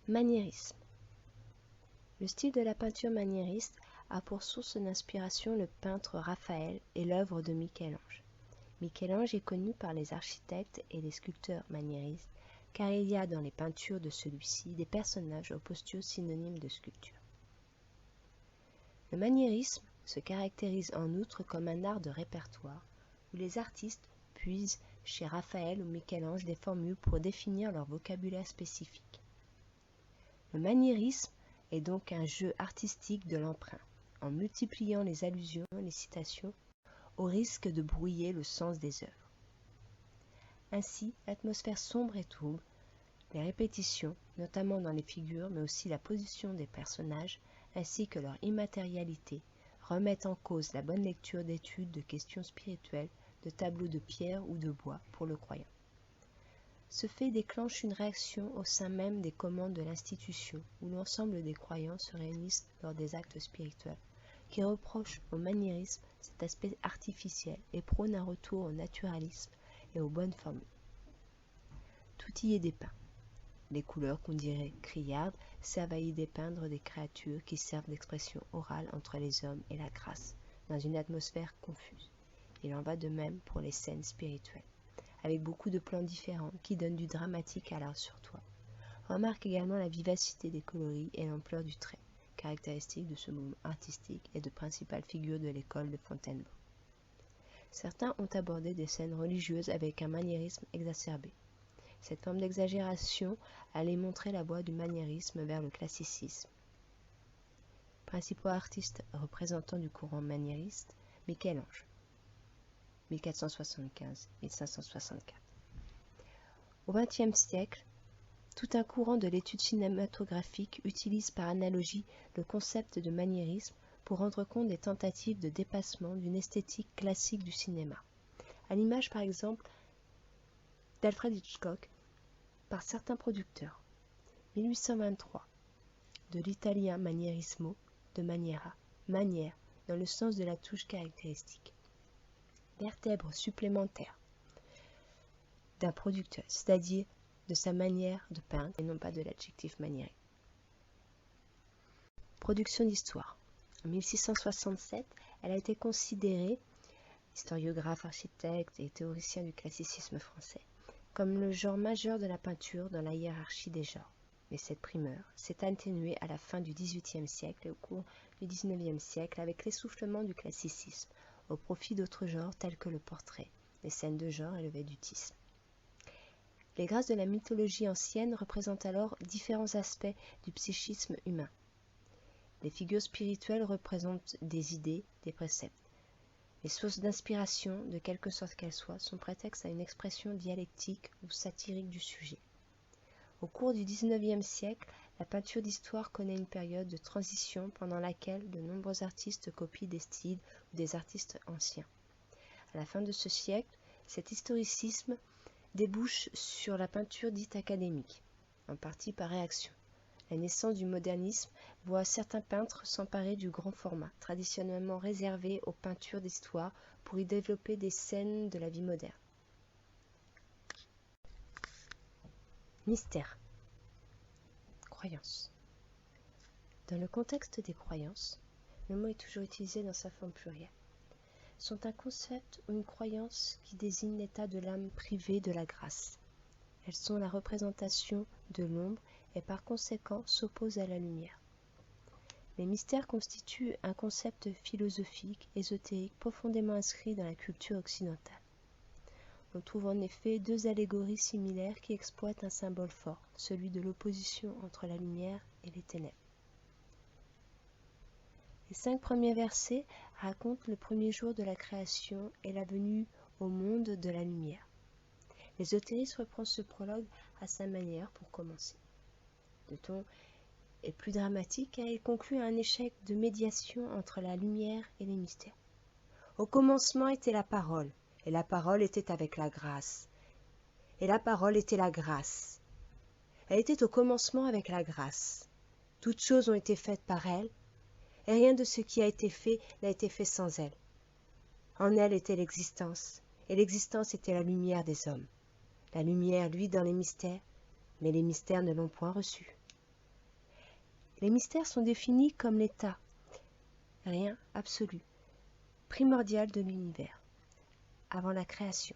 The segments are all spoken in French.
Maniérisme. Le style de la peinture maniériste a pour source d'inspiration le peintre Raphaël et l'œuvre de Michel-Ange. Michel-Ange est connu par les architectes et les sculpteurs maniéristes car il y a dans les peintures de celui-ci des personnages aux postures synonymes de sculpture. Le maniérisme se caractérise en outre comme un art de répertoire où les artistes puisent chez Raphaël ou Michel-Ange des formules pour définir leur vocabulaire spécifique. Le maniérisme est donc un jeu artistique de l'emprunt, en multipliant les allusions et les citations au risque de brouiller le sens des œuvres. Ainsi, l'atmosphère sombre et trouble, les répétitions, notamment dans les figures, mais aussi la position des personnages, ainsi que leur immatérialité, remettent en cause la bonne lecture d'études de questions spirituelles, de tableaux de pierre ou de bois pour le croyant. Ce fait déclenche une réaction au sein même des commandes de l'institution, où l'ensemble des croyants se réunissent lors des actes spirituels, qui reprochent au maniérisme cet aspect artificiel et prônent un retour au naturalisme et aux bonnes formules. Tout y est dépeint. Les couleurs qu'on dirait criardes servent à y dépeindre des créatures qui servent d'expression orale entre les hommes et la grâce, dans une atmosphère confuse. Il en va de même pour les scènes spirituelles, avec beaucoup de plans différents qui donnent du dramatique à l'art sur toile. Remarque également la vivacité des coloris et l'ampleur du trait, caractéristique de ce mouvement artistique et de principales figures de l'école de Fontainebleau. Certains ont abordé des scènes religieuses avec un maniérisme exacerbé. Cette forme d'exagération allait montrer la voie du maniérisme vers le classicisme. Principaux artistes représentants du courant maniériste, Michel-Ange, 1475-1564. Au XXe siècle, tout un courant de l'étude cinématographique utilise par analogie le concept de maniérisme pour rendre compte des tentatives de dépassement d'une esthétique classique du cinéma, à l'image par exemple d'Alfred Hitchcock par certains producteurs. 1823, de l'italien manierismo, de maniera, manière, dans le sens de la touche caractéristique. Vertèbre supplémentaire d'un producteur, c'est-à-dire de sa manière de peindre et non pas de l'adjectif maniéré. Production d'histoire. En 1667, elle a été considérée, historiographe, architecte et théoricien du classicisme français, comme le genre majeur de la peinture dans la hiérarchie des genres. Mais cette primeur s'est atténuée à la fin du XVIIIe siècle et au cours du XIXe siècle avec l'essoufflement du classicisme, au profit d'autres genres tels que le portrait, les scènes de genre et le védutisme. Les grâces de la mythologie ancienne représentent alors différents aspects du psychisme humain. Les figures spirituelles représentent des idées, des préceptes. Les sources d'inspiration, de quelque sorte qu'elles soient, sont prétextes à une expression dialectique ou satirique du sujet. Au cours du XIXe siècle, la peinture d'histoire connaît une période de transition pendant laquelle de nombreux artistes copient des styles ou des artistes anciens. À la fin de ce siècle, cet historicisme débouche sur la peinture dite académique, en partie par réaction. La naissance du modernisme voit certains peintres s'emparer du grand format, traditionnellement réservé aux peintures d'histoire, pour y développer des scènes de la vie moderne. Mystère. Croyance. Dans le contexte des croyances, le mot est toujours utilisé dans sa forme plurielle. Sont un concept ou une croyance qui désigne l'état de l'âme privée de la grâce. Elles sont la représentation de l'ombre et par conséquent s'opposent à la lumière. Les mystères constituent un concept philosophique, ésotérique, profondément inscrit dans la culture occidentale. On trouve en effet deux allégories similaires qui exploitent un symbole fort, celui de l'opposition entre la lumière et les ténèbres. Les 5 premiers versets racontent le premier jour de la création et la venue au monde de la lumière. L'ésotériste reprend ce prologue à sa manière pour commencer. Le ton est plus dramatique car il conclut à un échec de médiation entre la lumière et les mystères. Au commencement était la parole, et la parole était avec la grâce. Et la parole était la grâce. Elle était au commencement avec la grâce. Toutes choses ont été faites par elle, et rien de ce qui a été fait n'a été fait sans elle. En elle était l'existence, et l'existence était la lumière des hommes. La lumière, lui, dans les mystères, mais les mystères ne l'ont point reçue. Les mystères sont définis comme l'état, rien, absolu, primordial de l'univers, avant la création.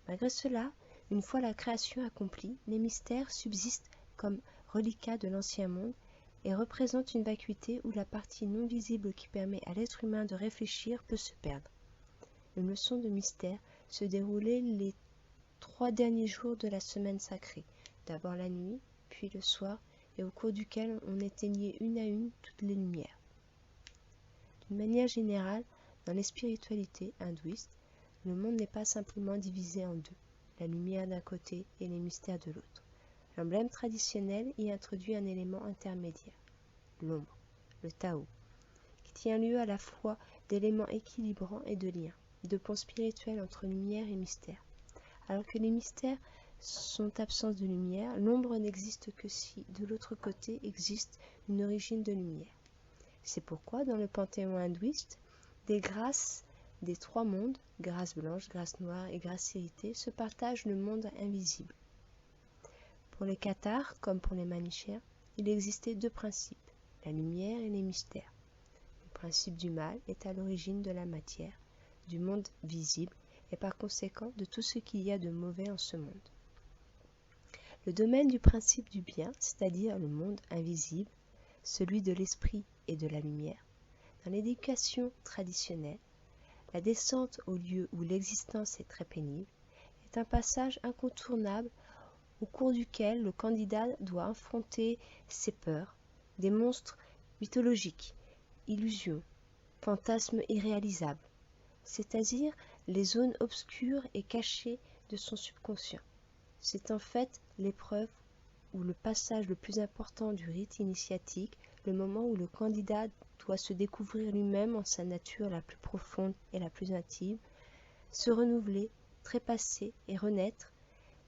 Malgré cela, une fois la création accomplie, les mystères subsistent comme reliquats de l'ancien monde et représentent une vacuité où la partie non visible qui permet à l'être humain de réfléchir peut se perdre. Une leçon de mystère se déroulait les 3 derniers jours de la semaine sacrée, d'abord la nuit, puis le soir, et au cours duquel on éteignait une à une toutes les lumières. D'une manière générale, dans les spiritualités hindouistes, le monde n'est pas simplement divisé en deux, la lumière d'un côté et les mystères de l'autre. L'emblème traditionnel y introduit un élément intermédiaire, l'ombre, le Tao, qui tient lieu à la fois d'éléments équilibrants et de liens, de ponts spirituels entre lumière et mystère. Alors que les mystères sont absence de lumière, l'ombre n'existe que si, de l'autre côté, existe une origine de lumière. C'est pourquoi, dans le panthéon hindouiste, des grâces des 3 mondes, grâce blanche, grâce noire et grâce irritée, se partagent le monde invisible. Pour les cathares, comme pour les manichéens, il existait 2 principes, la lumière et les mystères. Le principe du mal est à l'origine de la matière, du monde visible, et par conséquent de tout ce qu'il y a de mauvais en ce monde. Le domaine du principe du bien, c'est-à-dire le monde invisible, celui de l'esprit et de la lumière, dans l'éducation traditionnelle, la descente au lieu où l'existence est très pénible est un passage incontournable au cours duquel le candidat doit affronter ses peurs, des monstres mythologiques, illusions, fantasmes irréalisables, c'est-à-dire les zones obscures et cachées de son subconscient. C'est en fait l'épreuve ou le passage le plus important du rite initiatique, le moment où le candidat doit se découvrir lui-même en sa nature la plus profonde et la plus intime, se renouveler, trépasser et renaître.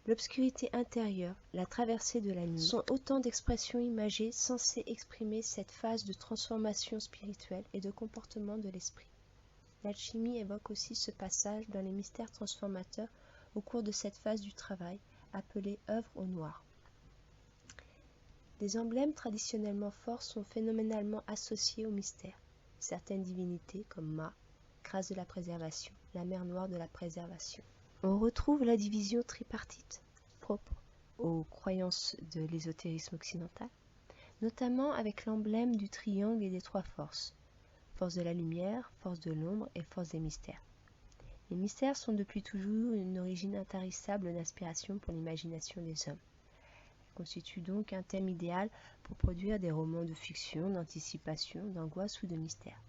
L'obscurité intérieure, la traversée de la nuit, sont autant d'expressions imagées censées exprimer cette phase de transformation spirituelle et de comportement de l'esprit. L'alchimie évoque aussi ce passage dans les mystères transformateurs au cours de cette phase du travail, appelée œuvre au noir. Des emblèmes traditionnellement forts sont phénoménalement associés au mystère. Certaines divinités, comme Ma, grâce de la préservation, la mer noire de la préservation. On retrouve la division tripartite, propre aux croyances de l'ésotérisme occidental, notamment avec l'emblème du triangle et des 3 forces, force de la lumière, force de l'ombre et force des mystères. Les mystères sont depuis toujours une origine intarissable d'inspiration pour l'imagination des hommes. Constitue donc un thème idéal pour produire des romans de fiction, d'anticipation, d'angoisse ou de mystère.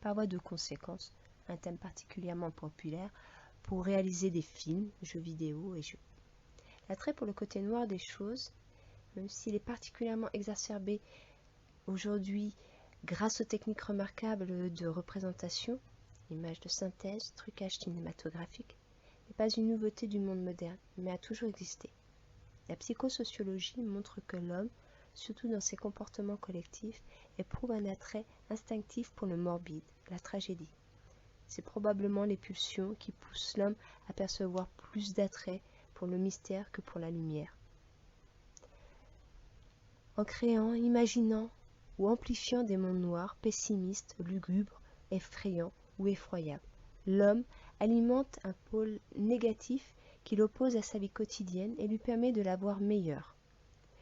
Par voie de conséquence, un thème particulièrement populaire pour réaliser des films, jeux vidéo et jeux. L'attrait pour le côté noir des choses, même s'il est particulièrement exacerbé aujourd'hui grâce aux techniques remarquables de représentation, images de synthèse, trucage cinématographique, n'est pas une nouveauté du monde moderne, mais a toujours existé. La psychosociologie montre que l'homme, surtout dans ses comportements collectifs, éprouve un attrait instinctif pour le morbide, la tragédie. C'est probablement les pulsions qui poussent l'homme à percevoir plus d'attrait pour le mystère que pour la lumière. En créant, imaginant ou amplifiant des mondes noirs, pessimistes, lugubres, effrayants ou effroyables, l'homme alimente un pôle négatif qui l'oppose à sa vie quotidienne et lui permet de la voir meilleure.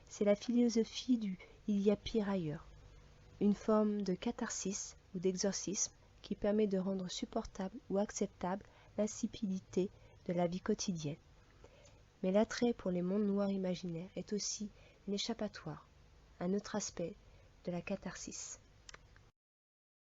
C'est la philosophie du « il y a pire ailleurs », une forme de catharsis ou d'exorcisme qui permet de rendre supportable ou acceptable l'insipidité de la vie quotidienne. Mais l'attrait pour les mondes noirs imaginaires est aussi une échappatoire, un autre aspect de la catharsis.